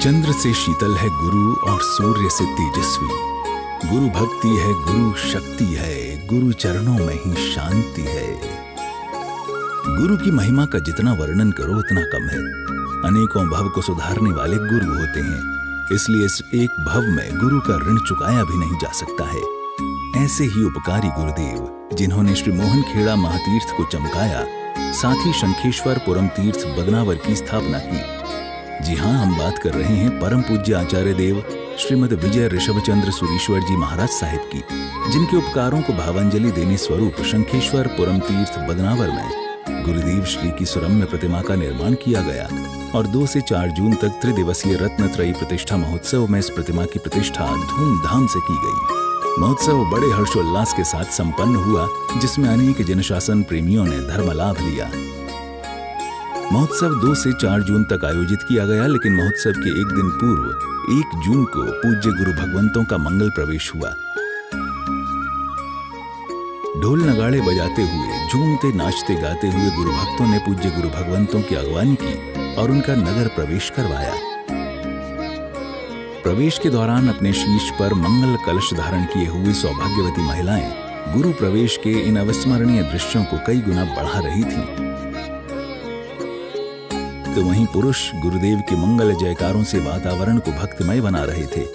चंद्र से शीतल है गुरु और सूर्य से तेजस्वी। गुरु भक्ति है, गुरु शक्ति है, गुरु चरणों में ही शांति है। गुरु की महिमा का जितना वर्णन करो उतना कम है। अनेकों भव को सुधारने वाले गुरु होते हैं, इसलिए इस एक भव में गुरु का ऋण चुकाया भी नहीं जा सकता है। ऐसे ही उपकारी गुरुदेव जिन्होंने श्री मोहन खेड़ा महातीर्थ को चमकाया, साथ ही शंखेश्वर पुरम तीर्थ बदनावर की स्थापना की। जी हाँ, हम बात कर रहे हैं परम पूज्य आचार्य देव श्रीमद विजय ऋषभचंद्र सुरीश्वर जी महाराज साहिब की, जिनके उपकारों को भावांजलि देने स्वरूप शंखेश्वर पुरम तीर्थ बदनावर में गुरुदेव श्री की सुरम्य प्रतिमा का निर्माण किया गया और 2 से 4 जून तक त्रिदिवसीय रत्नत्रयी प्रतिष्ठा महोत्सव में इस प्रतिमा की प्रतिष्ठा धूमधाम से की गई। महोत्सव बड़े हर्षोल्लास के साथ संपन्न हुआ, जिसमें अनेक जनशासन प्रेमियों ने धर्म लाभ लिया। महोत्सव 2 से 4 जून तक आयोजित किया गया, लेकिन महोत्सव के एक दिन पूर्व 1 जून को पूज्य गुरु भगवंतों का मंगल प्रवेश हुआ। ढोल नगाड़े बजाते हुए, झूमते नाचते गाते हुए गुरु भक्तों ने पूज्य गुरु भगवंतों की अगवानी की और उनका नगर प्रवेश करवाया। प्रवेश के दौरान अपने शीश पर मंगल कलश धारण किए हुई सौभाग्यवती महिलाएं गुरु प्रवेश के इन अविस्मरणीय दृश्यों को कई गुना बढ़ा रही थीं। तो वहीं पुरुष गुरुदेव के मंगल जयकारों से वातावरण को भक्तिमय बना रहे थे।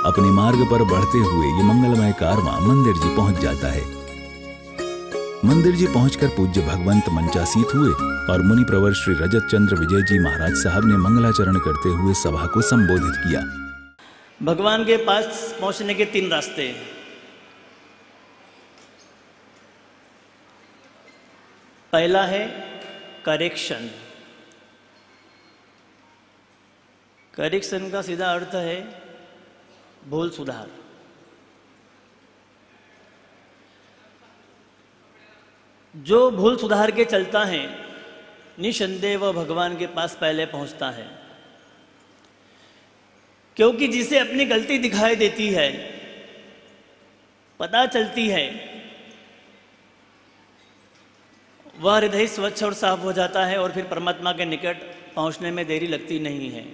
अपने मार्ग पर बढ़ते हुए ये मंगलमय कारवां मंदिर जी पहुंच जाता है। मंदिर जी पहुंचकर पूज्य भगवंत मंचासीत हुए और मुनि प्रवर श्री रजत चंद्र विजय जी महाराज साहब ने मंगलाचरण करते हुए सभा को संबोधित किया। भगवान के पास पहुंचने के 3 रास्ते। पहला है करेक्शन। करेक्शन का सीधा अर्थ है भूल सुधार। जो भूल सुधार के चलता है निसंदेह वह भगवान के पास पहले पहुंचता है, क्योंकि जिसे अपनी गलती दिखाई देती है, पता चलती है, वह हृदय स्वच्छ और साफ हो जाता है और फिर परमात्मा के निकट पहुंचने में देरी लगती नहीं है।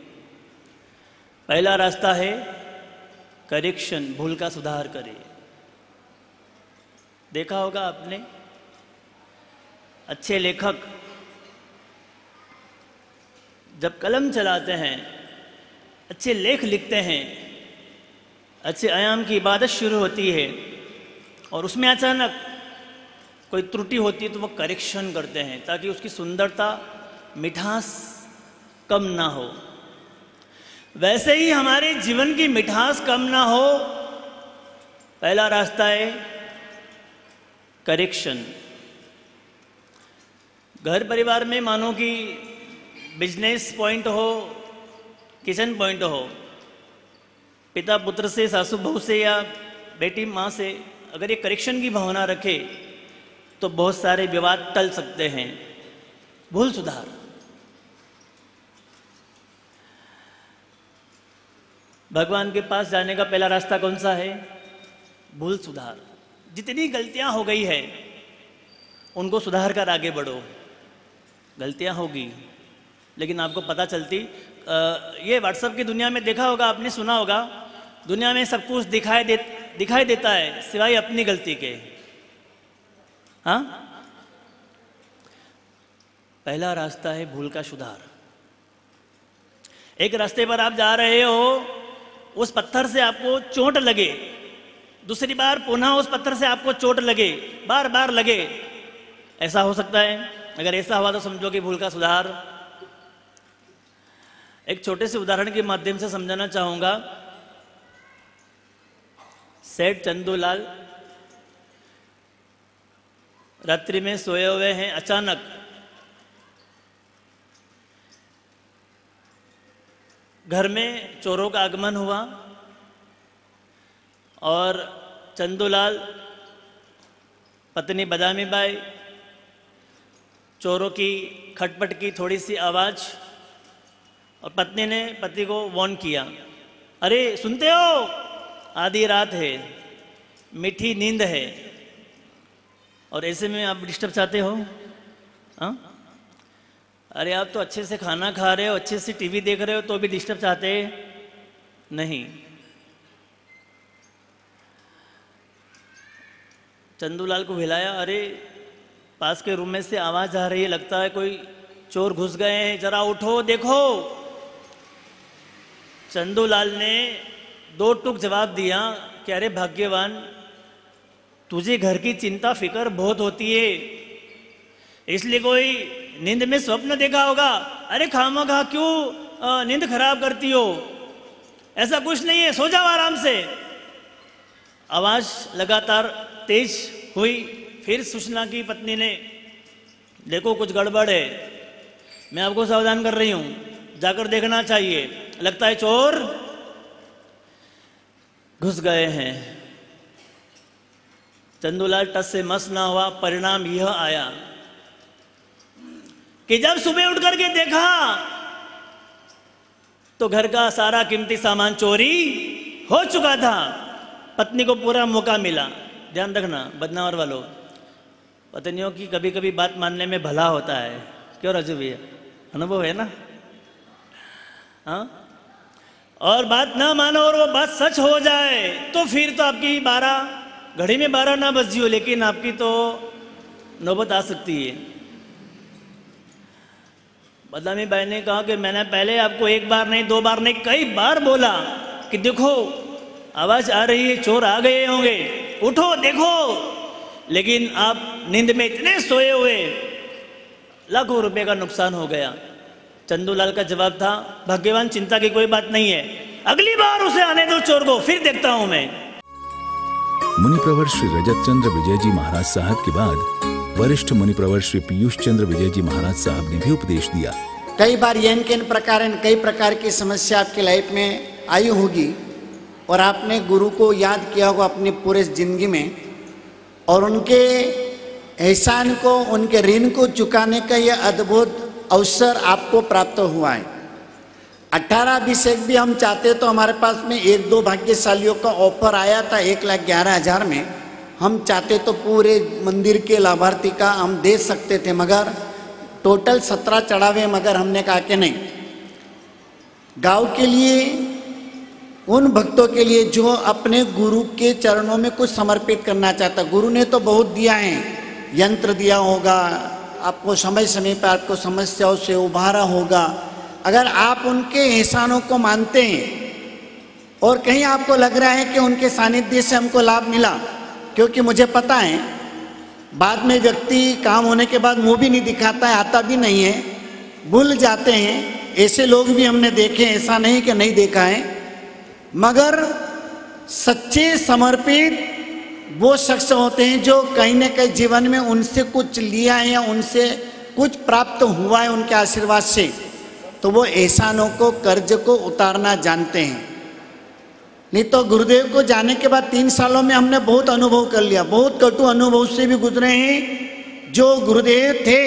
पहला रास्ता है करेक्शन, भूल का सुधार करे। देखा होगा आपने, अच्छे लेखक जब कलम चलाते हैं, अच्छे लेख लिखते हैं, अच्छे आयाम की इबादत शुरू होती है और उसमें अचानक कोई त्रुटि होती है तो वो करेक्शन करते हैं ताकि उसकी सुंदरता मिठास कम ना हो, वैसे ही हमारे जीवन की मिठास कम ना हो। पहला रास्ता है करेक्शन। घर परिवार में मानो कि बिजनेस पॉइंट हो, किचन पॉइंट हो, पिता पुत्र से, सासू बहू से या बेटी माँ से अगर ये करेक्शन की भावना रखे तो बहुत सारे विवाद टल सकते हैं। भूल सुधार। भगवान के पास जाने का पहला रास्ता कौन सा है? भूल सुधार। जितनी गलतियां हो गई है उनको सुधार कर आगे बढ़ो। गलतियां होगी लेकिन आपको पता चलती, ये व्हाट्सएप की दुनिया में देखा होगा, आपने सुना होगा, दुनिया में सब कुछ दिखाई देता है सिवाय अपनी गलती के। हाँ, पहला रास्ता है भूल का सुधार। एक रास्ते पर आप जा रहे हो, उस पत्थर से आपको चोट लगे, दूसरी बार पुनः उस पत्थर से आपको चोट लगे, बार बार लगे, ऐसा हो सकता है। अगर ऐसा हुआ तो समझो कि भूल का सुधार। एक छोटे से उदाहरण के माध्यम से समझाना चाहूंगा। सेठ चंदूलाल रात्रि में सोए हुए हैं, अचानक घर में चोरों का आगमन हुआ और चंदूलाल, पत्नी बदामी बाई, चोरों की खटपट की थोड़ी सी आवाज़, और पत्नी ने पति को वार्न किया, अरे सुनते हो, आधी रात है, मीठी नींद है, और ऐसे में आप डिस्टर्ब चाहते हो? हाँ, अरे आप तो अच्छे से खाना खा रहे हो, अच्छे से टीवी देख रहे हो, तो भी डिस्टर्ब चाहते नहीं। चंदूलाल को हिलाया, अरे पास के रूम में से आवाज़ आ रही है, लगता है कोई चोर घुस गए हैं, जरा उठो देखो। चंदूलाल ने दो टूक जवाब दिया कि अरे भाग्यवान, तुझे घर की चिंता फिक्र बहुत होती है, इसलिए कोई नींद में स्वप्न देखा होगा। अरे खामखा क्यों नींद खराब करती हो, ऐसा कुछ नहीं है, सो जाओ आराम से। आवाज़ लगातार तेज हुई। फिर सूचना की पत्नी ने, देखो कुछ गड़बड़ है, मैं आपको सावधान कर रही हूँ, जाकर देखना चाहिए, लगता है चोर घुस गए हैं। चंदूलाल टस से मस ना हुआ। परिणाम यह आया कि जब सुबह उठ करके देखा तो घर का सारा कीमती सामान चोरी हो चुका था। पत्नी को पूरा मौका मिला। ध्यान रखना बदनावर वालों, पत्नियों की कभी कभी बात मानने में भला होता है। क्यों राजू भैया, अनुभव है ना? हाँ, और बात ना मानो और वो बात सच हो जाए तो फिर तो आपकी 12 घड़ी में 12 ना बजी हो, लेकिन आपकी तो नौबत आ सकती है। बदनामी बाई ने कहा कि मैंने पहले आपको एक बार नहीं, 2 बार नहीं, कई बार बोला कि देखो आवाज आ रही है, चोर आ गए होंगे, उठो देखो, लेकिन आप नींद में इतने सोए हुए, लाखों रुपए का नुकसान हो गया। चंदूलाल का जवाब था, भाग्यवान चिंता की कोई बात नहीं है, अगली बार उसे आने दो चोर को, फिर देखता हूं मैं। मुनिप्रवर श्री रजत चंद्र विजय जी महाराज साहब के बाद वरिष्ठ मुनिप्रवर श्री पीयूष चंद्र विजय जी महाराज साहब ने भी उपदेश दिया। कई बार कई प्रकार की समस्या आपकी लाइफ में आई होगी और आपने गुरु को याद किया होगा अपनी पूरे जिंदगी में, और उनके एहसान को, उनके ऋण को चुकाने का यह अद्भुत अवसर आपको प्राप्त हुआ है। 18-20 भी हम चाहते तो हमारे पास में 1-2 भाग्यशालियों का ऑफर आया था 1,11,000 में। हम चाहते तो पूरे मंदिर के लाभार्थी का हम दे सकते थे, मगर टोटल 17 चढ़ावे, मगर हमने कहा कि नहीं, गांव के लिए, उन भक्तों के लिए जो अपने गुरु के चरणों में कुछ समर्पित करना चाहता। गुरु ने तो बहुत दिया है, यंत्र दिया होगा आपको, समय समय पर आपको समस्याओं से उबारा होगा। अगर आप उनके एहसानों को मानते हैं और कहीं आपको लग रहा है कि उनके सानिध्य से हमको लाभ मिला, क्योंकि मुझे पता है बाद में व्यक्ति काम होने के बाद मुंह भी नहीं दिखाता है, आता भी नहीं है, भूल जाते हैं। ऐसे लोग भी हमने देखे, ऐसा नहीं कि नहीं देखा है, मगर सच्चे समर्पित वो शख्स होते हैं जो कहीं न कहीं जीवन में उनसे कुछ लिया है या उनसे कुछ प्राप्त हुआ है उनके आशीर्वाद से, तो वो एहसानों को, कर्ज को उतारना जानते हैं। नहीं तो गुरुदेव को जाने के बाद 3 सालों में हमने बहुत अनुभव कर लिया, बहुत कटु अनुभव से भी गुजरे हैं। जो गुरुदेव थे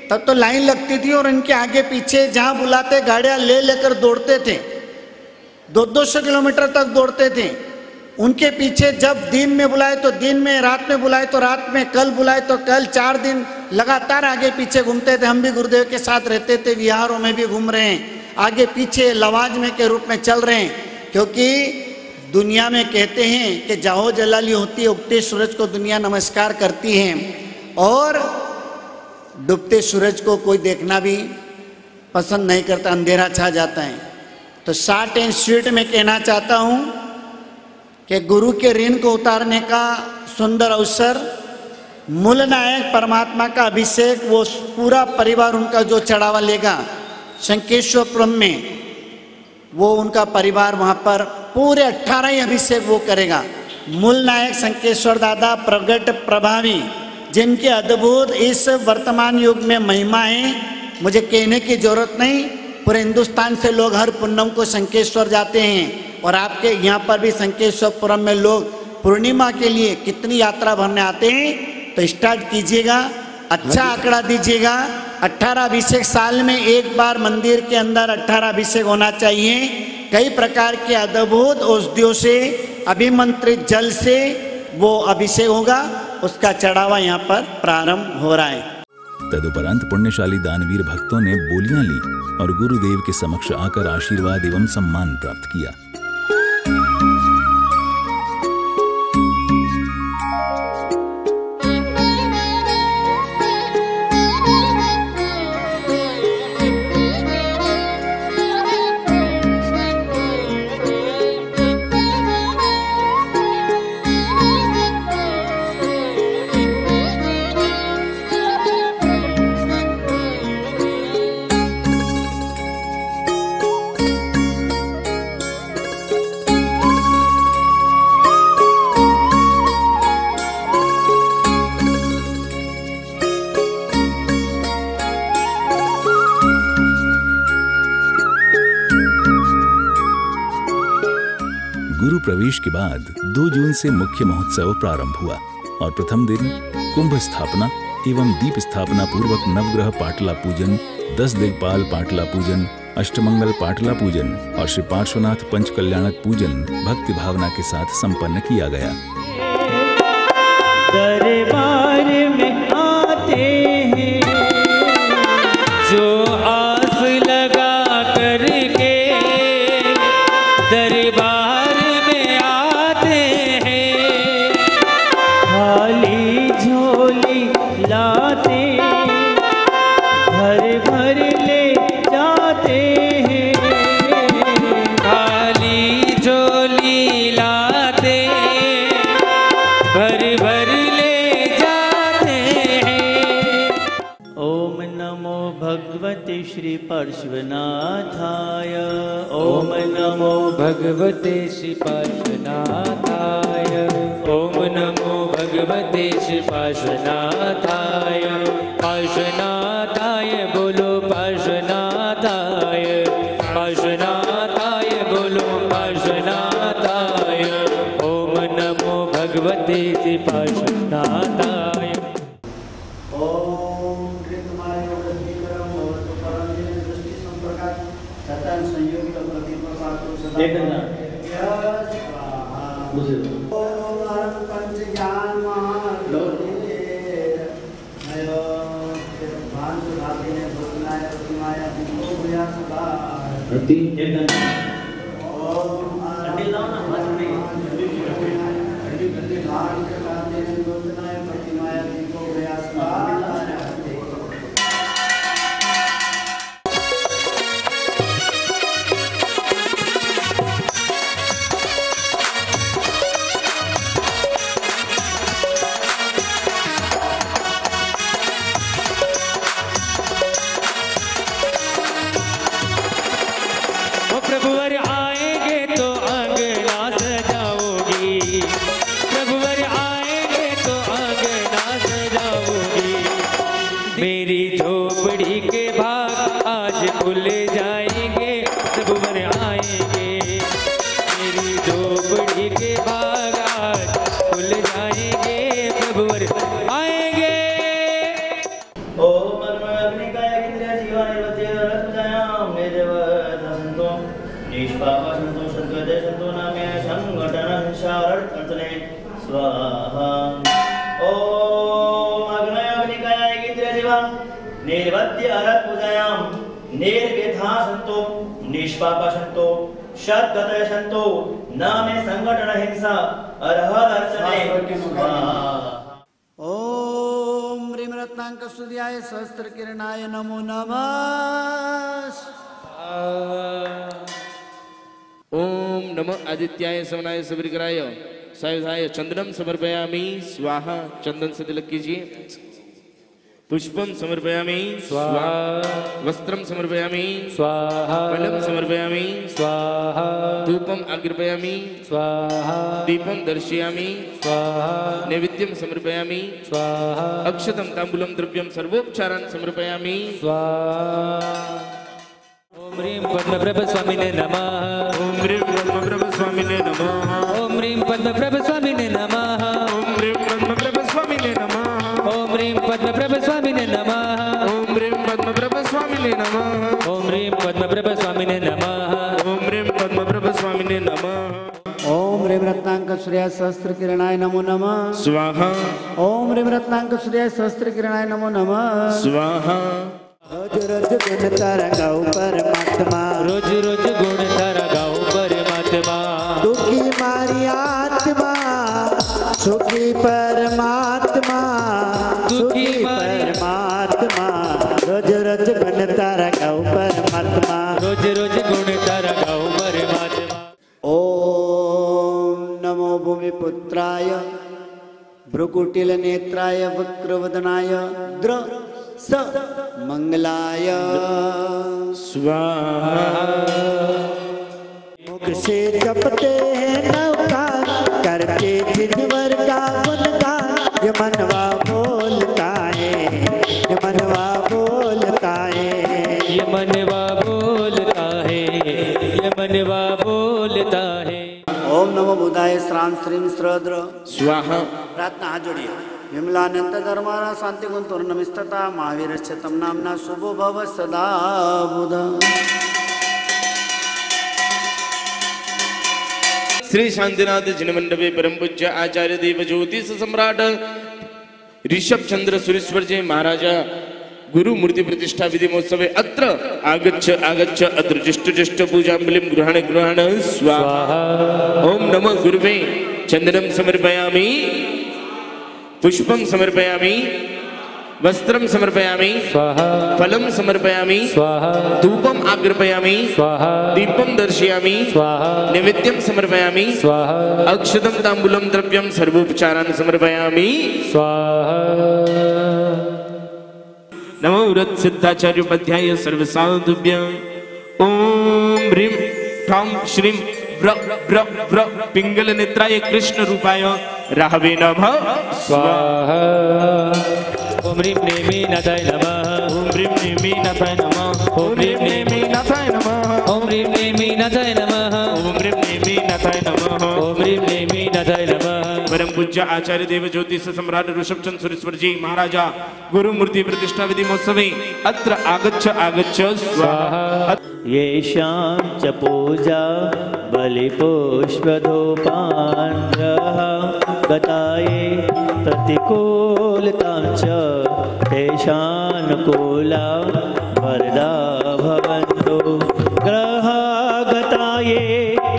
तब तो लाइन लगती थी और इनके आगे पीछे जहाँ बुलाते गाड़ियाँ ले लेकर दौड़ते थे, 200-200 किलोमीटर तक दौड़ते थे। उनके पीछे जब दिन में बुलाए तो दिन में, रात में बुलाए तो रात में, कल बुलाए तो कल, 4 दिन लगातार आगे पीछे घूमते थे। हम भी गुरुदेव के साथ रहते थे, विहारों में भी घूम रहे हैं, आगे पीछे लवाजमे के रूप में चल रहे हैं। क्योंकि दुनिया में कहते हैं कि जाहो जलाली होती है, उगते सूरज को दुनिया नमस्कार करती है और डूबते सूरज को कोई देखना भी पसंद नहीं करता, अंधेरा छा जाता है। तो शॉर्ट एंड स्वीट में कहना चाहता हूँ कि गुरु के ऋण को उतारने का सुंदर अवसर, मूल नायक परमात्मा का अभिषेक, वो पूरा परिवार उनका जो चढ़ावा लेगा शंकेश्वरपुरम में, वो उनका परिवार वहाँ पर पूरे 18 ही अभिषेक वो करेगा। मूल नायक शंकेश्वर दादा प्रगट प्रभावी, जिनके अद्भुत इस वर्तमान युग में महिमा है, मुझे कहने की जरूरत नहीं। पूरे हिंदुस्तान से लोग हर पूर्णिमा को शंकेश्वर जाते हैं और आपके यहाँ पर भी शंकेश्वरपुरम में लोग पूर्णिमा के लिए कितनी यात्रा भरने आते हैं। तो स्टार्ट कीजिएगा, अच्छा आंकड़ा दीजिएगा। 18 अभिषेक साल में एक बार मंदिर के अंदर 18 अभिषेक होना चाहिए। कई प्रकार के अद्भुत औषधियों से, अभिमंत्रित जल से वो अभिषेक होगा, उसका चढ़ावा यहाँ पर प्रारंभ हो रहा है। तदुपरांत पुण्यशाली दानवीर भक्तों ने बोलियां ली और गुरुदेव के समक्ष आकर आशीर्वाद एवं सम्मान प्राप्त किया। गुरु प्रवेश के बाद 2 जून से मुख्य महोत्सव प्रारंभ हुआ और प्रथम दिन कुंभ स्थापना एवं दीप स्थापना पूर्वक नवग्रह पाटला पूजन, 10 दिग्पाल पाटला पूजन, अष्टमंगल पाटला पूजन और श्री पार्श्वनाथ पंच कल्याणक पूजन भक्ति भावना के साथ संपन्न किया गया। दरबार में आते हैं जो आस लगा करके, दरबार में आते हैं खाली झोली लाते, भर भर ले जाते हैं, खाली झोली लाते, भर भर ले जाते हैं। ओम नमो भगवते श्री पार्श्वनाथाय, ओम नमो भगवते श्री पार्श्वनाथाय, ओम नमो भगवते श्री पार्श्वनाथाय। पार्श्वनाथाय बोलो पार्श्वनाथाय, पार्श्वनाथाय बोलो पार्श्वनाथाय। ओम नमो भगवते श्री पार्श्वनाथाय। खुल जाएंगे प्रभुवर आएंगे, मेरी झोपड़ी के बागात खुल जाएंगे प्रभुवर आएंगे। ओम अग्निकाय इंद्रिय जीवन निर्वत्य रत्नजायाम निर्वधंतो निष्पाप संतो संगते संतो नामे संगठन हिंसार्थने स्वाहा। ओम अग्निकाय इंद्रिय जीवन निर्वत्य रत्नजायाम निर्व्यथा संतो निष्पाप संतो सद्गतय संतो नामे संगठन हिंसा अर्हदर्शने स्वाहा। ओम ह्रीं रत्नांक सूर्याय सहस्त्र किरणाय नमो नमः। ओम नमः आदित्याय समनाय सबरिकराय सायुधाय चंदनम समर्पयामि स्वाहा। चंदन से तिलक कीजिए। पुष्पम समर्पयामि स्वाहा, वस्त्रम समर्पयामि स्वाहा, फलम समर्पयामि स्वाहा, धूपम अग्रपयामि स्वाहा, दीपम दर्शयामि स्वाहा, नैवेद्यम समर्पयामि स्वाहा, अक्षतम तांबूलम द्रव्यम सर्वोपचारान् समर्पयामि स्वाहा। ओम ह्रीं पद्मप्रभ स्वामिने नमः। ओम ह्रीं पद्मप्रभ स्वामिने नमः। ओम ह्रीं पद्मप्रभ स्वामिने नमः। ओम ह्रीं पद्मप्रभ स्वामिने नमः। ओम ह्रीं पद्मप्रभ स्वामिने नमः। ओम ह्रीं पद्मप्रभ स्वामिने नमः। ओम ह्रीं पद्मप्रभ स्वामिने नमः। ओम ह्रीं पद्मप्रभ स्वामिने नमः। ओम ह्रीं रत्नांक सूर्याय सहस्त्र किरणाय नमो नमः स्वाहा। ओम ह्रीं रत्नांक सूर्याय सहस्त्र किरणाय नमो नमः स्वाहा। रोज रोज गुण तारा गाओ परमात्मा, रोज रोज गुण तारा गाओ परमात्मा, दुखी मारी आत्मा सुखी परमात्मा, सुखी परमात्मा, रोज रोज गुण तारा गाओ परमात्मा, रोज रोज गुण तारा गाओ परमात्मा। ओम नमो भूमिपुत्राय भ्रुकुटिल नेत्राय वक्रवदनाय द्र स मंगलाय स्वाहा। मुख से जपते हैं नवकार, करके जिनवर का गुणगान, ये मनवा बोलता है, ये मनवा बोलता है, ये मनवा बोलता है, ये मनवा बोलता है। ओम नमो बुधाय श्राम श्रीम श्रद्र स्वाहा। प्रार्थना हाथ जोड़िए। विमलानंद धर्मारा शांति गुण तोर्णमिस्तता महावीरस्य तम नामना शुभो भव सदा बुध। श्री शांतिनाथ जिनमंडपे परम पूज्य आचार्य देव ज्योतिष सम्राट ऋषभ चंद्र सुरेश्वर जी महाराजा गुरु मूर्ति प्रतिष्ठा विधि महोत्सवे अत्र आगच्छ आगच्छ अत्र ज्येष्ठ ज्येष्ठ पूजांबलिं गृहाण गृहाण स्वाहा। ओम नमः गुरुवे चंदनम समर्पयामि, पुष्पम समर्पयामि, वस्त्रम समर्पयामि स्वाहा, फलम समर्पयामि स्वाहा, धूपम आग्रपयामि स्वाहा, दीपम दर्शयामि स्वाहा, नैवेद्यम समर्पयामि स्वाहा, अक्षतम तांबूलम द्रव्यम सर्वोपचारान् समर्पयामि स्वाहा। नमो व्रत सिद्धाचार्य उपाध्याय सर्वसाधुभ्यः। ओम ह्रीं ठां श्रीं व्र व्र व्र पिंगल नेत्राय कृष्ण रूपाय राहवे नमः स्वाहा। ओम ह्रीं नेमिनाथाय नमः। ओम ह्रीं नेमिनाथाय नमः। ओम ह्रीं नेमिनाथाय नमः। ओम ह्रीं नेमिनाथाय नमः। ओम ह्रीं नेमिनाथाय नमः। ओम ह्रीं नेमिनाथाय नमः। परम पूज्य आचार्य देव ज्योतिष सम्राट ऋषभ चंद्र सुरेश्वर जी महाराजा गुरु मूर्ति प्रतिष्ठा विधि महोत्सवे अत्र आगच्छ आगच्छ स्वाहा। येषां च पूजा बलिपुष्पधूपान्यः गताये प्रतिकूलतां च तेषानुकूला वरदा भवन्तु। ग्रहागताये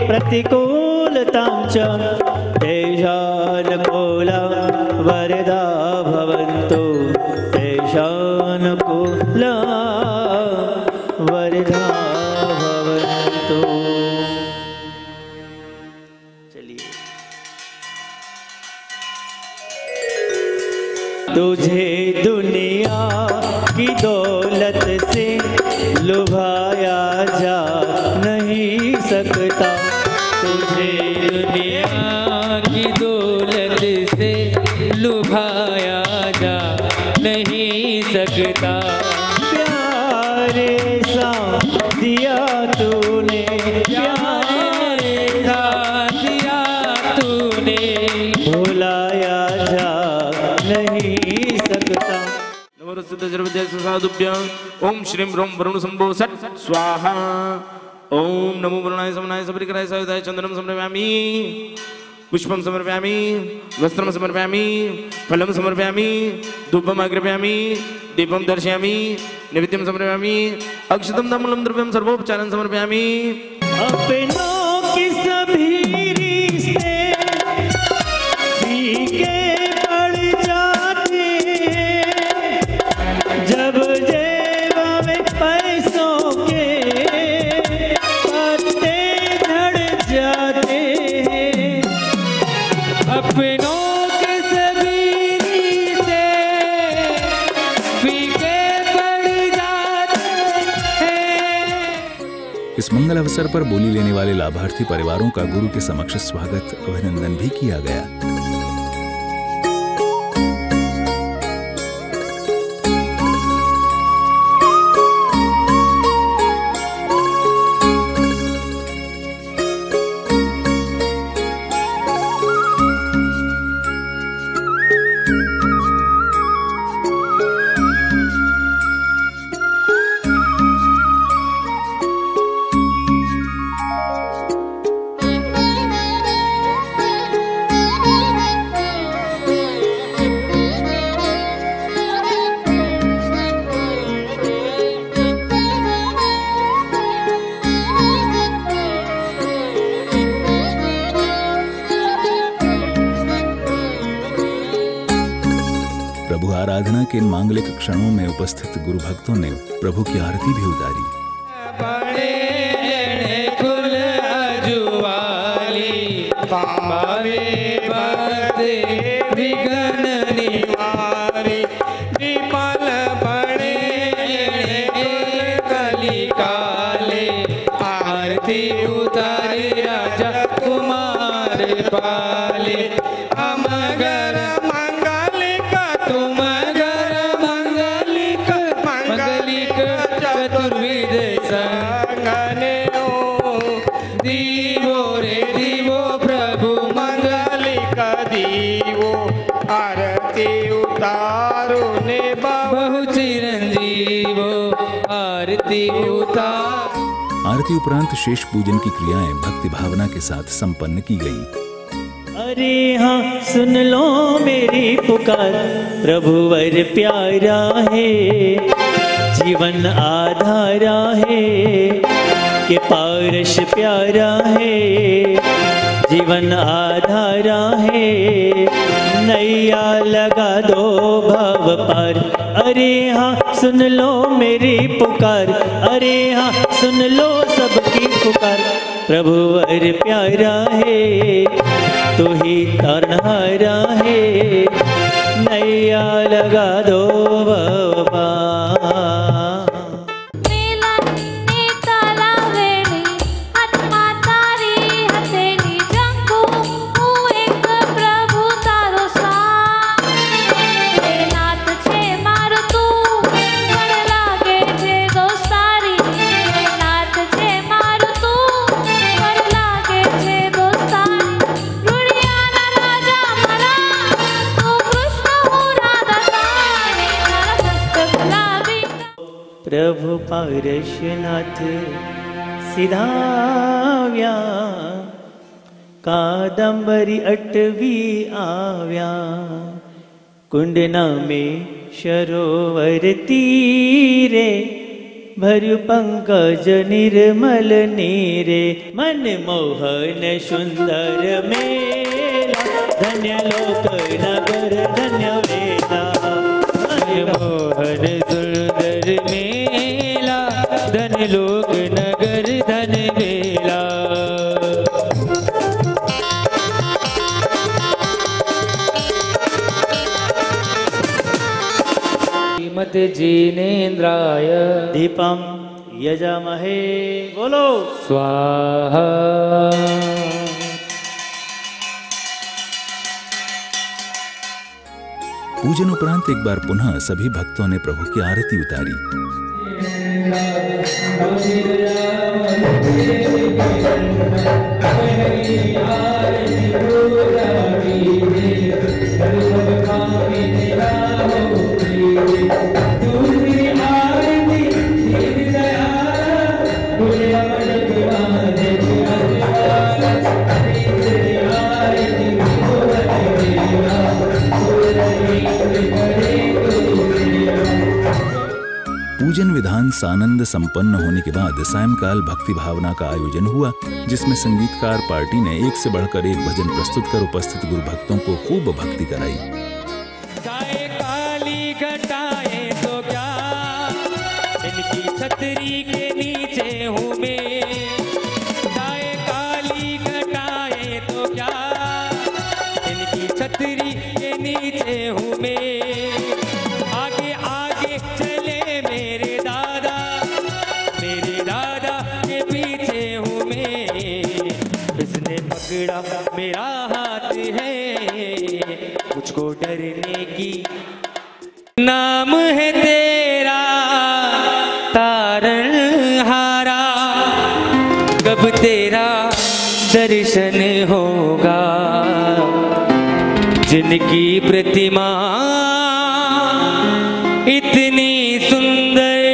प्रतिकूलतां च तेषानुकूला वरदा भवन्तु, तेषानुकूला वरदा भवन्तु। चलिए। तुझे दुनिया की दौलत से लुभाया जा नहीं सकता, तुझे दुनिया की दौलत से लुभाया जा नहीं सकता। प्यारे सा दिया तूने, प्यारे साथ दिया तूने, भुलाया जा नहीं सकता। ओम श्रीम रोम वरुण संभो सट स्वाहा। ओम नमो वरुणाय समनाय सबरिकराय सायुधाय चंदनम समर्पयामि, पुष्पम समर्पयामि, वस्त्रम समर्पयामि, फलम समर्पयामि, धूपम अग्रपयामि, दीपम दर्शयामि, नैवेद्यम समर्पयामि, अक्षतम ताम्बूलम द्रव्यम सर्वोपचारं समर्पयामि। अपनों की सभी रिश्ते फीके पड़ जाते हैं, जब जेब में पैसों के पत्ते झड़ जाते हैं। अपनों के सभी रिश्ते फीके पड़ जाते हैं। इस मंगल अवसर पर बोली लेने वाले लाभार्थी परिवारों का गुरु के समक्ष स्वागत अभिनंदन भी किया गया। प्रभु आराधना के इन मांगलिक क्षणों में उपस्थित गुरु भक्तों ने प्रभु की आरती भी उतारी। आरती उपरांत शेष पूजन की क्रियाएं भक्ति भावना के साथ संपन्न की गईं। अरे हाँ सुन लो मेरी पुकार, प्रभु वर प्यारा है, जीवन आधारा है, के पारश प्यारा है, जीवन आधारा है, नैया लगा दो भव पार। अरे हाँ सुन लो मेरी पुकार, अरे हाँ सुन लो सबकी पुकार, प्रभु वर प्यारा है, तू ही तारणहारा है, नैया लगा दो भव पार। प्रभु पारशनाथ सिधाव्या, कादंबरी अटवी आव्या, कुंडना में सरोवर तीरे, भर्यु पंकज निर्मल नीरे, मन मोहन सुंदर मेला, धन्य लोक नगर धन्य वेला, मन मोहन सुंदर मेला, धन्य लोक नगर धन्य वेला। श्रीमते जिनेन्द्राय दीपम यजामहे, बोलो स्वाहा। पूजन उपरांत एक बार पुनः सभी भक्तों ने प्रभु की आरती उतारी। पूजन विधान सानंद संपन्न होने के बाद सायंकाल भक्ति भावना का आयोजन हुआ, जिसमें संगीतकार पार्टी ने एक से बढ़कर एक भजन प्रस्तुत कर उपस्थित गुरु भक्तों को खूब भक्ति कराई। गाए काली घटाए तो क्या, इनकी छतरी के नीचे हूँ मैं। गाए काली घटाए तो क्या, इनकी छतरी के नीचे हूँ मैं। आगे आगे चले मेरे दादा के पीछे हूँ मैं। इसने पकड़ा मेरा हाथ है, मुझको डरने की। नाम है तेरा तारनहारा, कब तेरा दर्शन होगा। जिनकी प्रतिमा इतनी सुंदर,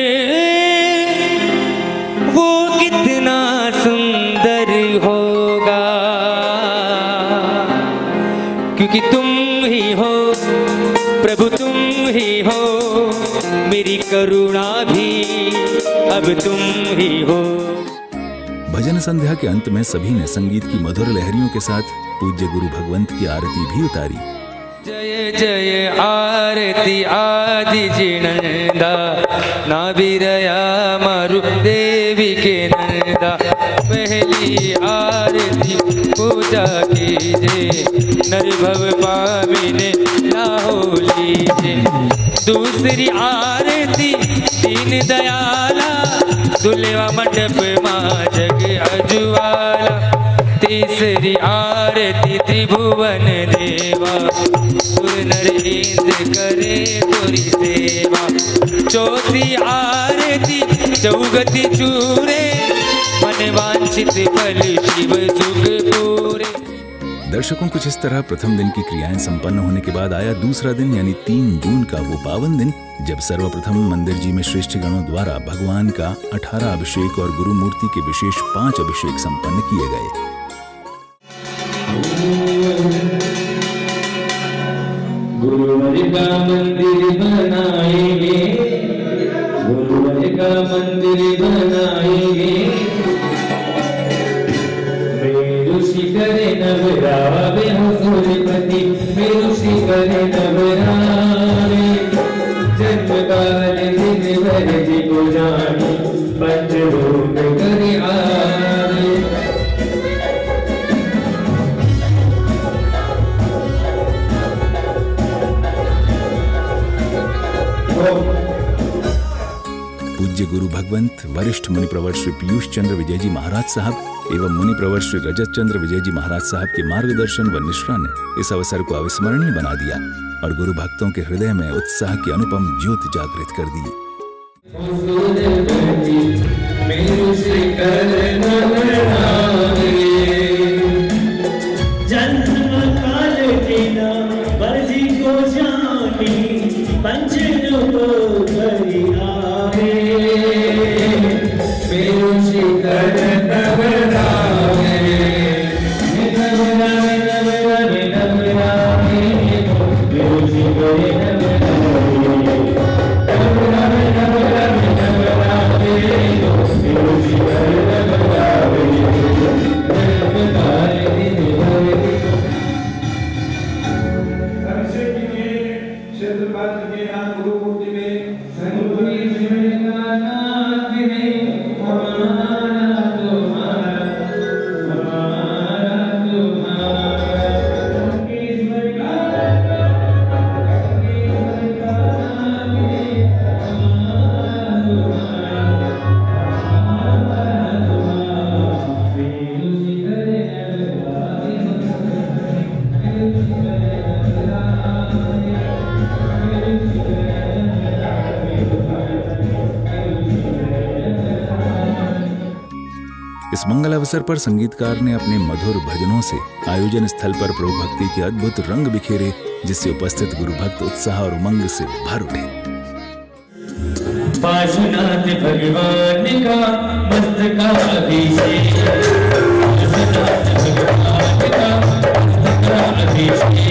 वो कितना सुंदर होगा। क्योंकि तुम ही हो प्रभु, तुम ही हो, मेरी करुणा भी अब तुम ही हो। भजन संध्या के अंत में सभी ने संगीत की मधुर लहरियों के साथ पूज्य गुरु भगवंत की आरती भी उतारी। जय जय आरती आदि जिनंदा, नाभिरया मारु देवी के नंदा। पहली आरती पूजा कीजे, नरभव पाविने लाहो लीजे। दूसरी आरती दीन दयाला, दुलेवा मंडप मां जग अजुवाला। तीसरी आरती त्रिभुवन देवा, सुर नर इंद्र करे तुरी सेवा। चौथी आरती चौगति चूरे, मन वांछित फल शिव सुख पूरे। दर्शकों, कुछ इस तरह प्रथम दिन की क्रियाएं संपन्न होने के बाद आया दूसरा दिन यानी 3 जून का वो पावन दिन, जब सर्वप्रथम मंदिर जी में श्रेष्ठ गणों द्वारा भगवान का 18 अभिषेक और गुरु मूर्ति के विशेष 5 अभिषेक संपन्न किए गए। गुरुवर का मंदिर बनाएंगे, गुरुवर का मंदिर बनाएंगे। मेरु शिखर नवरावे सूर्यपति, मेरु शिखर नवरावे। जन्म काल दिन भर जी को जानी, पंचलोक कर आवे। पूज्य गुरु भगवंत वरिष्ठ मुनि प्रवर श्री पीयूष चंद्र विजय जी महाराज साहब एवं मुनि प्रवर श्री रजत चंद्र विजय जी महाराज साहब के मार्गदर्शन व निष्ठा ने इस अवसर को अविस्मरणीय बना दिया और गुरु भक्तों के हृदय में उत्साह की अनुपम ज्योति जागृत कर दी। इस मंगल अवसर पर संगीतकार ने अपने मधुर भजनों से आयोजन स्थल पर प्रभु भक्ति के अद्भुत रंग बिखेरे, जिससे उपस्थित गुरु भक्त उत्साह और उमंग से भर उठे। पार्श्वनाथ भगवान का मस्तकाभिषेक, पार्श्वनाथ भगवान का मस्तकाभिषेक।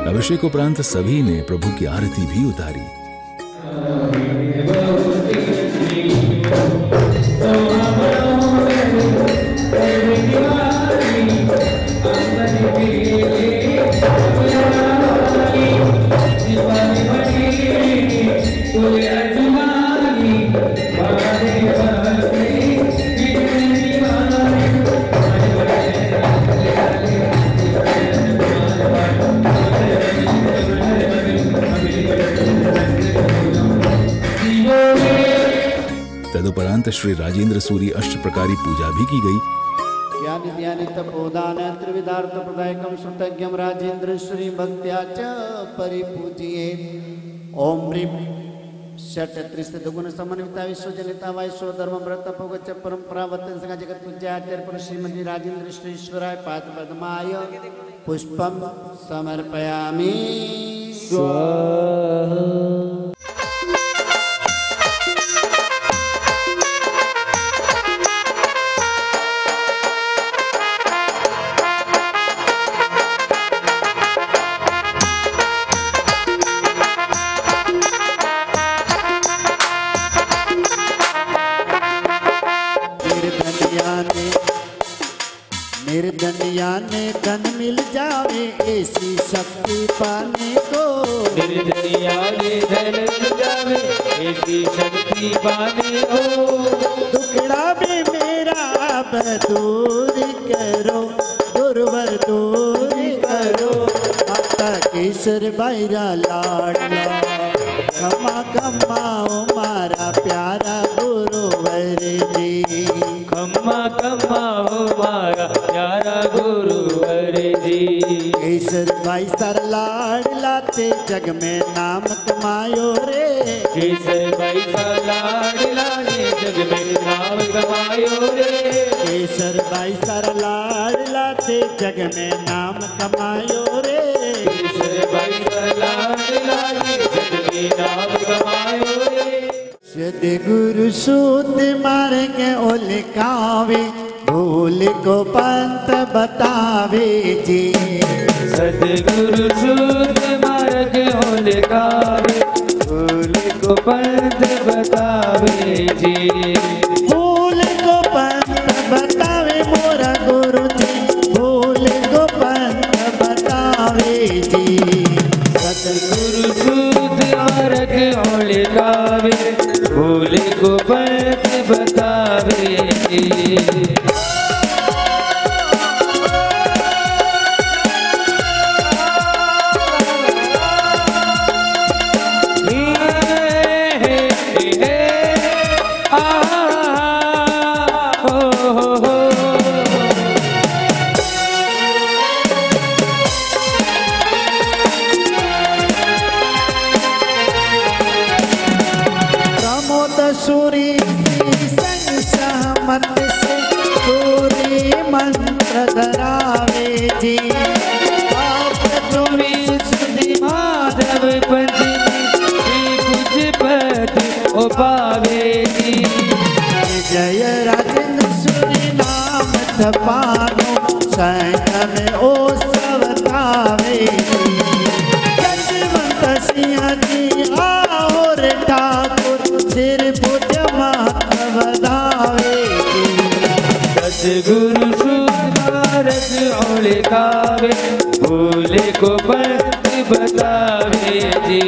अभिषेक उपरांत सभी ने प्रभु की आरती भी उतारी। तदुपरांत श्री राजेंद्र सूरी अष्टप्रकारी पूजा भी की गई। ज्ञान ध्यान तपोदान त्रिविधार्थ प्रदायकम श्रुतज्ञम राजेंद्र श्री भक्त्या च परिपूजिये। ओम ह्रीं षट त्रिस्थित गुण समन्विता विश्व जनिता वायश्व धर्म व्रत भोगच परंपरा वतन संघ जगत पूज्य आचार्य पुरुष श्रीमती राजेंद्र श्रीश्वराय पाद पद्माय पुष्पम समर्पयामि स्वाहा। निर्धनिया ने धन मिल जावे ऐसी शक्ति पाने को, निर्धनिया ने धन मिल जावे ऐसी शक्ति पाने को, दुखड़ा भी मेरा अब दूर करो, दुर्वर दूर करो, माता केसर बैरा लाडला, क्षमा कमाओ मारा प्यारा गुरुवर जी, खम्मा कमाओ मारा प्यारा गुरुवर जी। केसर भाई सर लाड लाते जग में नाम कमायो रे, केसर भाई लाड लाने जग में नाम कमायो रे, केसर भाई सर लाड लाते जग में नाम कमायो रे, केसर भाई लाड लाने जग में नाम कमायो रे। सद्गुरु सूत मार्ग उलकावे, भूल को पंथ बतावे जी, सद्गुरु सूत मार्ग उलकावे, भूल को पंथ बतावे जी, भूल को पंथ बतावे मोरा गुरु जी, भूल को पंथ बतावे जी, सद्गुरु सूत मार्ग उलकावे, भूल को पंथ बतावे जी। सूरी संग सहमत से सूरी मंत्र धरावे जी, आप चोरी सुधी माधव पंचमी कुछ पद ओ पावे जी, जय राजेंद्र सूरी नाम थपानो संग में ओ सवतावे जी, जसवंत सिंह जी आओ रे ठाकुर सिर भुज माथ बधावे जी, सद्गुरु सूत मार्ग उलकावे, भूल को पंथ बतावे जी।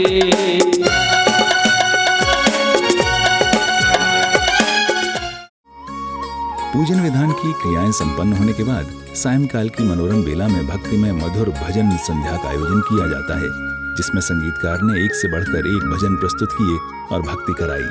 पूजन विधान की क्रियाएं संपन्न होने के बाद सायंकाल की मनोरम बेला में भक्ति में मधुर भजन संध्या का आयोजन किया जाता है, जिसमें संगीतकार ने एक से बढ़कर एक भजन प्रस्तुत किए और भक्ति कराई।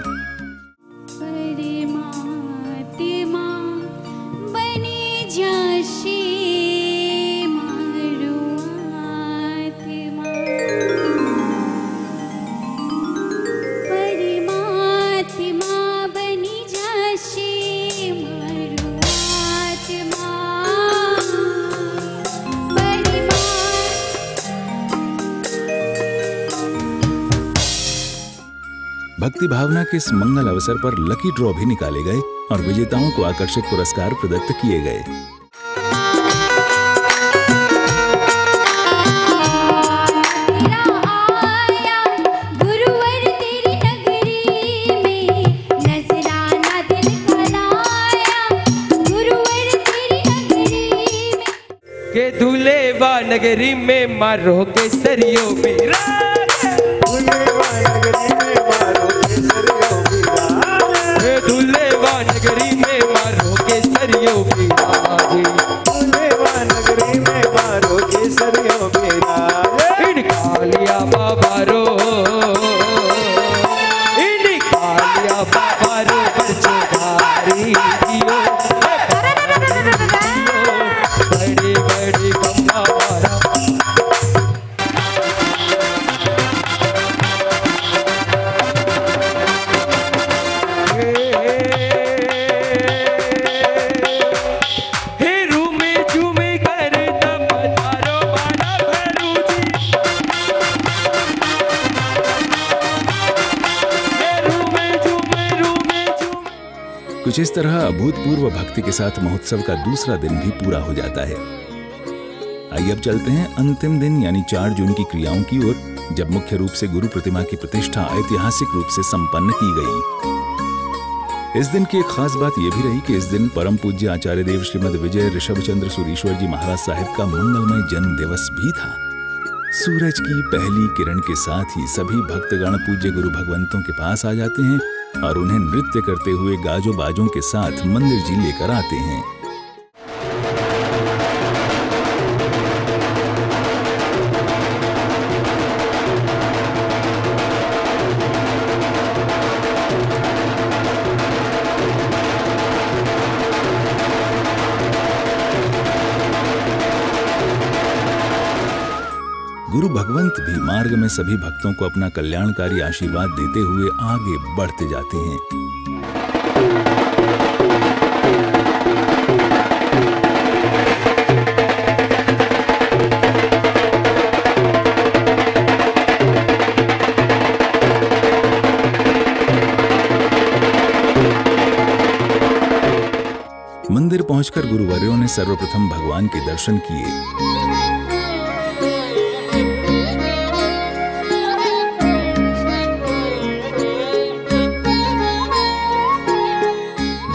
भक्ति भावना के इस मंगल अवसर पर लकी ड्रॉ भी निकाले गए और विजेताओं को आकर्षक पुरस्कार प्रदत्त किए गए। के दूल्हे वा नगरी में मारो केसरियो मेरा, दूल्हे वा नगरी में मारो केसरियो बिराजे, दूल्हे वा नगरी में मारो केसरियो बिराजे, इन कालिया बाबा रो, इन कालिया बाबा रो बच्चों भारी दियो, बड़ी बड़ी कम्मा मारा कुछ इस तरह अभूतपूर्व भक्ति के साथ महोत्सव का दूसरा दिन भी पूरा हो जाता है। आइए अब चलते हैं अंतिम दिन यानी 4 जून की क्रियाओं की ओर, जब मुख्य रूप से गुरु प्रतिमा की प्रतिष्ठा ऐतिहासिक रूप से संपन्न की गई। इस दिन की एक खास बात यह भी रही कि इस दिन परम पूज्य आचार्य देव श्रीमद विजय ऋषभ चंद्र सूरीश्वर जी महाराज साहिब का मंगलमय जन्म दिवस भी था। सूरज की पहली किरण के साथ ही सभी भक्तगण पूज्य गुरु भगवंतों के पास आ जाते हैं और उन्हें नृत्य करते हुए गाजो बाजों के साथ मंदिर जी लेकर आते हैं। गुरु भगवंत भी मार्ग में सभी भक्तों को अपना कल्याणकारी आशीर्वाद देते हुए आगे बढ़ते जाते हैं। मंदिर पहुंचकर गुरुवर्यों ने सर्वप्रथम भगवान के दर्शन किए।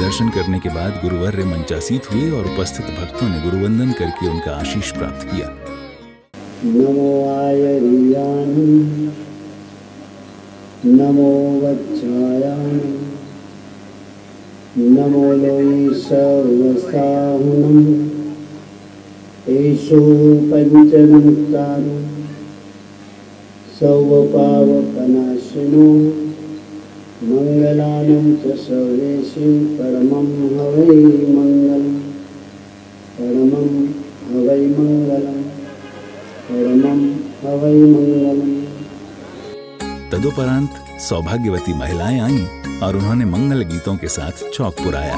दर्शन करने के बाद गुरुवर्य मंचासीत हुए और उपस्थित भक्तों ने गुरुवंदन करके उनका आशीष प्राप्त किया। नमो आयर्यानं नमो वज्रायानं नमो लोये सर्वसाहुनं एषो पंचनमुक्तारो सर्वपावकनाशिनो मंगलानं च सर्वेषु परमं हवै मंगलम् परमं हवै मंगलम् परमं हवै मंगलम्। तदुपरांत सौभाग्यवती महिलाएं आईं और उन्होंने मंगल गीतों के साथ चौक पुराया।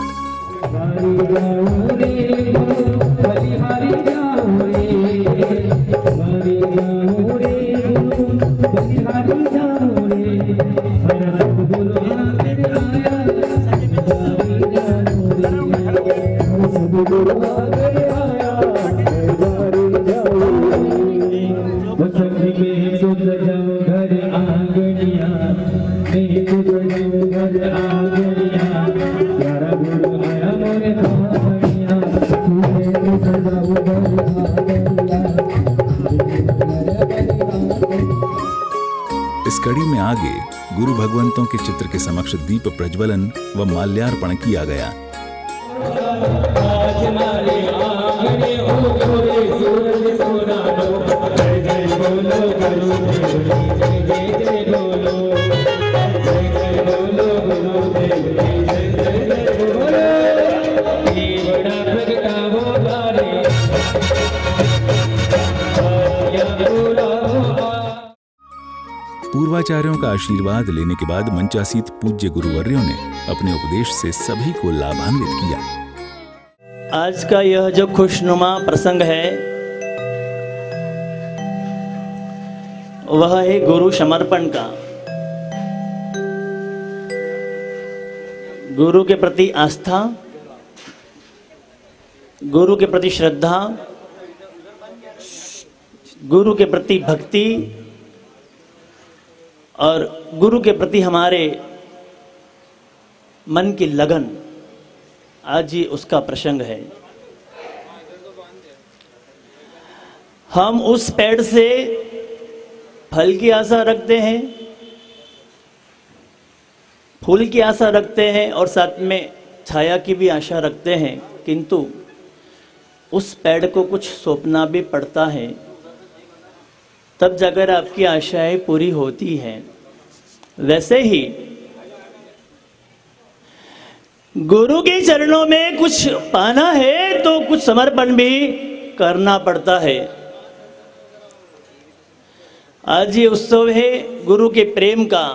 इस कड़ी में आगे गुरु भगवंतों के चित्र के समक्ष दीप प्रज्वलन व माल्यार्पण किया गया। पूर्वाचार्यों का आशीर्वाद लेने के बाद मंचासीत पूज्य गुरुवर्यों ने अपने उपदेश से सभी को लाभान्वित किया। आज का यह जो खुशनुमा प्रसंग है वह है गुरु समर्पण का। गुरु के प्रति आस्था, गुरु के प्रति श्रद्धा, गुरु के प्रति भक्ति और गुरु के प्रति हमारे मन की लगन, आज ही उसका प्रसंग है। हम उस पेड़ से फल की आशा रखते हैं, फूल की आशा रखते हैं और साथ में छाया की भी आशा रखते हैं, किंतु उस पेड़ को कुछ सौंपना भी पड़ता है, तब जाकर आपकी आशाएं पूरी होती हैं। वैसे ही गुरु के चरणों में कुछ पाना है तो कुछ समर्पण भी करना पड़ता है। आज ये उत्सव है गुरु के प्रेम का,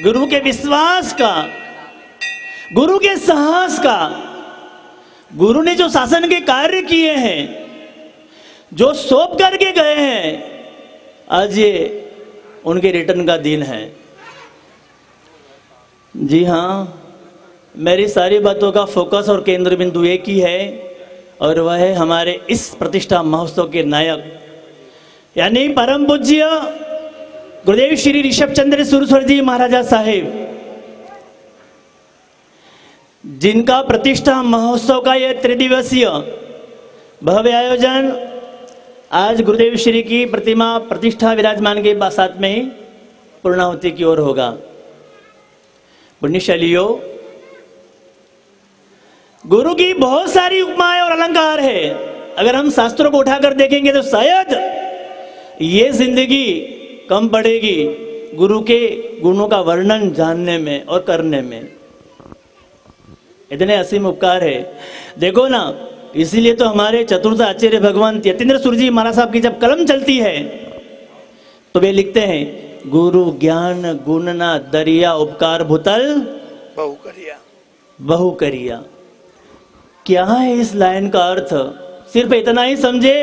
गुरु के विश्वास का, गुरु के साहस का। गुरु ने जो शासन के कार्य किए हैं, जो सौंप करके गए हैं, आज ये उनके रिटर्न का दिन है। जी हाँ, मेरी सारी बातों का फोकस और केंद्र बिंदु एक ही है, और वह है हमारे इस प्रतिष्ठा महोत्सव के नायक यानी परम पूज्य गुरुदेव श्री ऋषभ चंद्र सूरस्वर जी महाराजा साहेब, जिनका प्रतिष्ठा महोत्सव का यह त्रिदिवसीय भव्य आयोजन आज गुरुदेव श्री की प्रतिमा प्रतिष्ठा विराजमान के साथ में ही पूर्णाहुति की ओर होगा। पुण्यशालियों, गुरु की बहुत सारी उपमाएं और अलंकार है। अगर हम शास्त्रों को उठाकर देखेंगे तो शायद ये जिंदगी कम पड़ेगी गुरु के गुणों का वर्णन जानने में और करने में। इतने असीम उपकार है। देखो ना, इसीलिए तो हमारे चतुर्थ आचार्य भगवान यतीन्द्र सूर्य जी महाराज साहब की जब कलम चलती है तो वे लिखते हैं, गुरु ज्ञान गुणना दरिया उपकार भूतल बहु करिया। क्या है इस लाइन का अर्थ? सिर्फ इतना ही समझे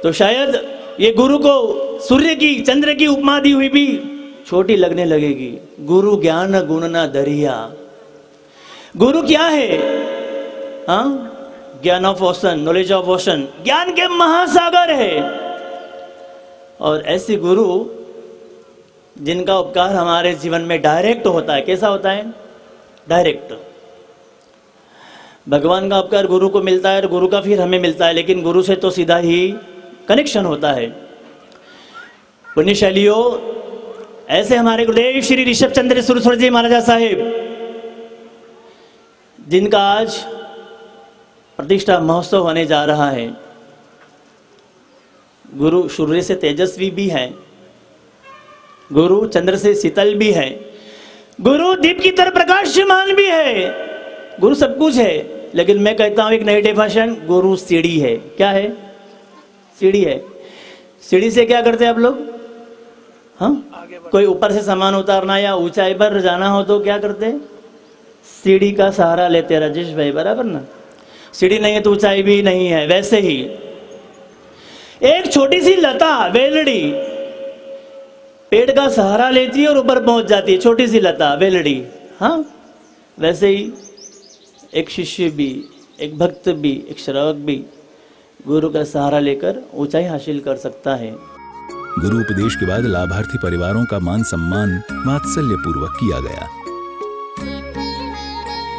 तो शायद ये गुरु को सूर्य की चंद्र की उपमा दी हुई भी छोटी लगने लगेगी। गुरु ज्ञान गुणना दरिया, गुरु क्या है? हाँ, ज्ञान of ocean, knowledge of ocean, ज्ञान के महासागर है। और ऐसे गुरु जिनका उपकार हमारे जीवन में डायरेक्ट होता है। कैसा होता है? डायरेक्ट। भगवान का उपकार गुरु को मिलता है और गुरु का फिर हमें मिलता है, लेकिन गुरु से तो सीधा ही कनेक्शन होता है। पुण्यशालियों, ऐसे हमारे गुरुदेव श्री ऋषभ चंद्र सूरस्वर जी महाराजा साहेब, जिनका आज प्रतिष्ठा महोत्सव होने जा रहा है। गुरु सूर्य से तेजस्वी भी है, गुरु चंद्र से शीतल भी है, गुरु दीप की तरह प्रकाशमान भी है। गुरु सब कुछ है, लेकिन मैं कहता हूं एक नई डेफिनेशन, गुरु सीढ़ी है। क्या है? सीढ़ी है। सीढ़ी से क्या करते हैं आप लोग? हाँ, कोई ऊपर से सामान उतारना या ऊंचाई पर जाना हो तो क्या करते हैं? सीढ़ी का सहारा लेते। राजेश भाई बराबर ना? सीढ़ी नहीं है तो ऊंचाई भी नहीं है। वैसे ही एक छोटी सी लता, वेलड़ी, पेड़ का सहारा लेती है और ऊपर पहुंच जाती है। छोटी सी लता, वेलड़ी। हाँ, वैसे ही एक शिष्य भी, एक भक्त भी, एक श्रावक भी गुरु का सहारा लेकर ऊंचाई हासिल कर सकता है। गुरु उपदेश के बाद लाभार्थी परिवारों का मान सम्मान वात्सल्य पूर्वक किया गया।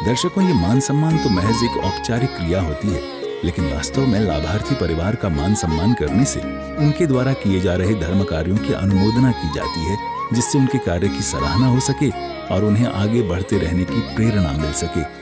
दर्शकों, ये मान सम्मान तो महज एक औपचारिक क्रिया होती है, लेकिन वास्तव में लाभार्थी परिवार का मान सम्मान करने से उनके द्वारा किए जा रहे धर्म कार्यों की अनुमोदना की जाती है, जिससे उनके कार्य की सराहना हो सके और उन्हें आगे बढ़ते रहने की प्रेरणा मिल सके।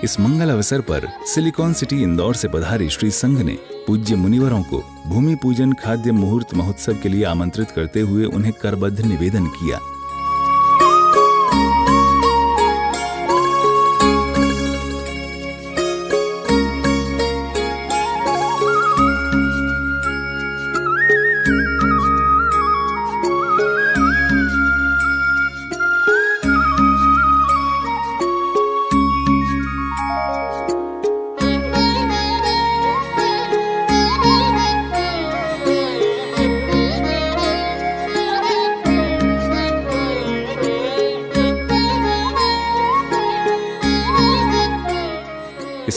इस मंगल अवसर पर सिलिकॉन सिटी इंदौर से पधारे श्री संघ ने पूज्य मुनिवरों को भूमि पूजन खाद्य मुहूर्त महोत्सव के लिए आमंत्रित करते हुए उन्हें करबद्ध निवेदन किया।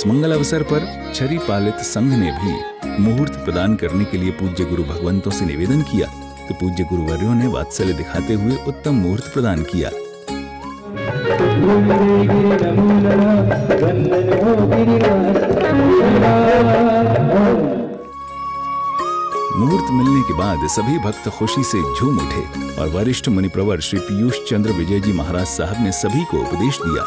इस मंगल अवसर पर छरी पालित संघ ने भी मुहूर्त प्रदान करने के लिए पूज्य गुरु भगवंतों से निवेदन किया, तो पूज्य गुरुवर्यों ने वात्सल्य दिखाते हुए उत्तम मुहूर्त प्रदान किया। मुहूर्त मिलने के बाद सभी भक्त खुशी से झूम उठे और वरिष्ठ मुनिप्रवर श्री पीयूष चंद्र विजय जी महाराज साहब ने सभी को उपदेश दिया।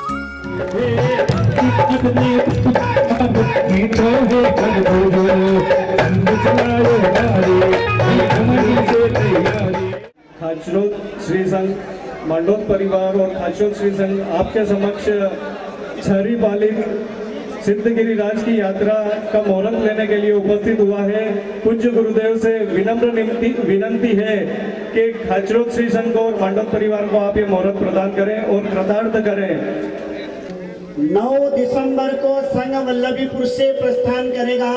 खाचरोद श्री संघ मंडोद परिवार और खाचरोद श्री संघ आपके समक्ष छरी पालित सिद्धगिरी राज की यात्रा का मुहूर्त लेने के लिए उपस्थित हुआ है। पूज्य गुरुदेव से विनम्र विनंती है कि खाचरोद श्री संघ और मंडोद परिवार को आप ये मुहूर्त प्रदान करें और कृतार्थ करें। 9 दिसंबर को संघ वल्लभीपुर से प्रस्थान करेगा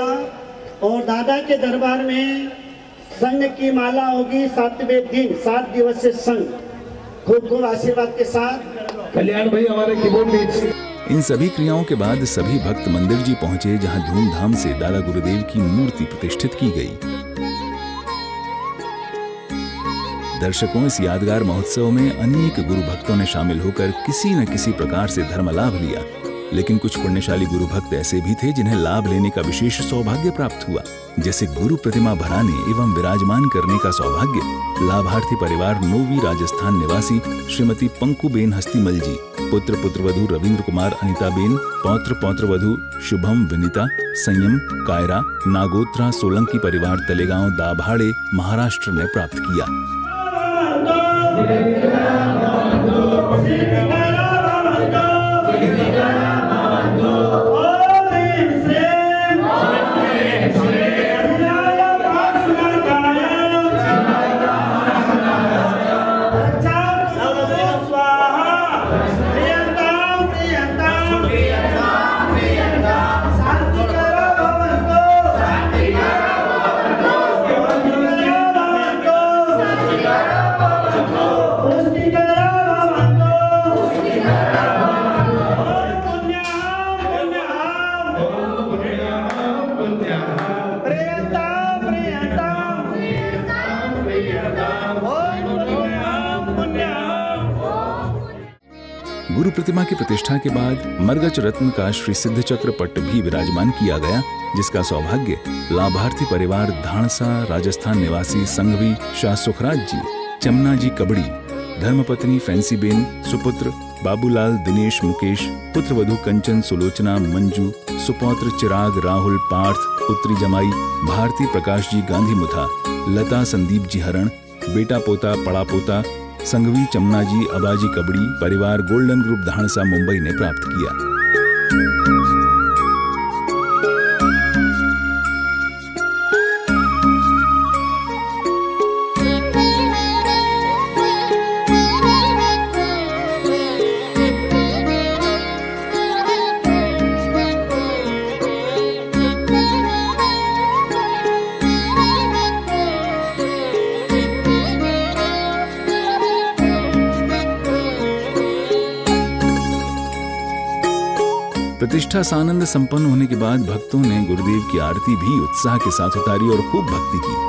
और दादा के दरबार में संघ की माला होगी 7वें दिन 7 दिवसीय संघ। खूब खूब आशीर्वाद के साथ कल्याण भाई हमारे कीबोर्ड में। इन सभी क्रियाओं के बाद सभी भक्त मंदिर जी पहुंचे, जहां धूमधाम से दादा गुरुदेव की मूर्ति प्रतिष्ठित की गई। दर्शकों, इस यादगार महोत्सव में अनेक गुरु भक्तों ने शामिल होकर किसी न किसी प्रकार से धर्म लाभ लिया, लेकिन कुछ पुण्यशाली गुरु भक्त ऐसे भी थे जिन्हें लाभ लेने का विशेष सौभाग्य प्राप्त हुआ, जैसे गुरु प्रतिमा भराने एवं विराजमान करने का सौभाग्य लाभार्थी परिवार नोवी राजस्थान निवासी श्रीमती पंकुबेन हस्तीमल जी, पुत्र पुत्रवधु रविंद्र कुमार अनिताबेन, पौत्र पौत्रवधु शुभम विनीता संयम कायरा नागोत्रा सोलंकी परिवार तलेगांव दाभाड़े महाराष्ट्र ने प्राप्त किया। गुरु प्रतिमा की प्रतिष्ठा के बाद मरगज रत्न का श्री सिद्ध चक्र पट्ट भी विराजमान किया गया, जिसका सौभाग्य लाभार्थी परिवार धाणसा राजस्थान निवासी संघवी शाह सुखराज जी, चमना जी कबड़ी, धर्मपत्नी फैंसीबेन, सुपुत्र बाबूलाल दिनेश मुकेश, पुत्रवधु कंचन सुलोचना मंजू, सुपौत्र चिराग राहुल पार्थ, पुत्री जमाई भारती प्रकाश जी गांधी मुथा, लता संदीप जी हरण, बेटा पोता पड़ा पोता संघवी चमना जी अबाजी कबड़ी परिवार गोल्डन ग्रुप धाणसा मुंबई ने प्राप्त किया। प्रतिष्ठा सानंद संपन्न होने के बाद भक्तों ने गुरुदेव की आरती भी उत्साह के साथ उतारी और खूब भक्ति की।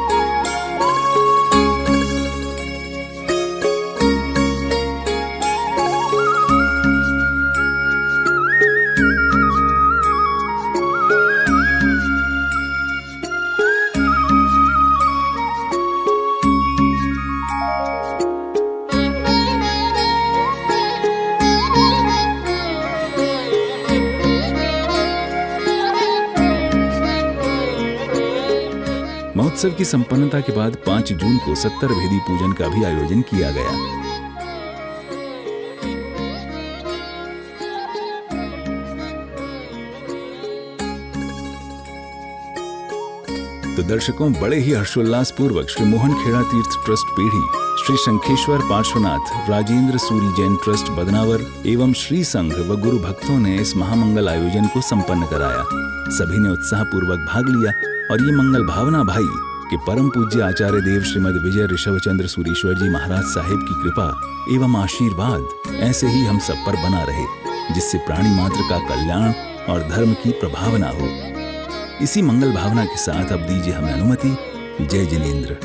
महोत्सव की संपन्नता के बाद 5 जून को 70 भेदी पूजन का भी आयोजन किया गया। तो दर्शकों, बड़े ही हर्षोल्लास पूर्वक श्री मोहन खेड़ा तीर्थ ट्रस्ट पेढ़ी, श्री शंखेश्वर पार्श्वनाथ राजेंद्र सूरी जैन ट्रस्ट बदनावर एवं श्री संघ व गुरु भक्तों ने इस महामंगल आयोजन को संपन्न कराया। सभी ने उत्साह पूर्वक भाग लिया और ये मंगल भावना भाई कि परम पूज्य आचार्य देव श्रीमद विजय ऋषभचंद्र सूरीश्वर जी महाराज साहिब की कृपा एवं आशीर्वाद ऐसे ही हम सब पर बना रहे, जिससे प्राणी मात्र का कल्याण और धर्म की प्रभावना हो। इसी मंगल भावना के साथ अब दीजिए हमें अनुमति। जय जिनेंद्र।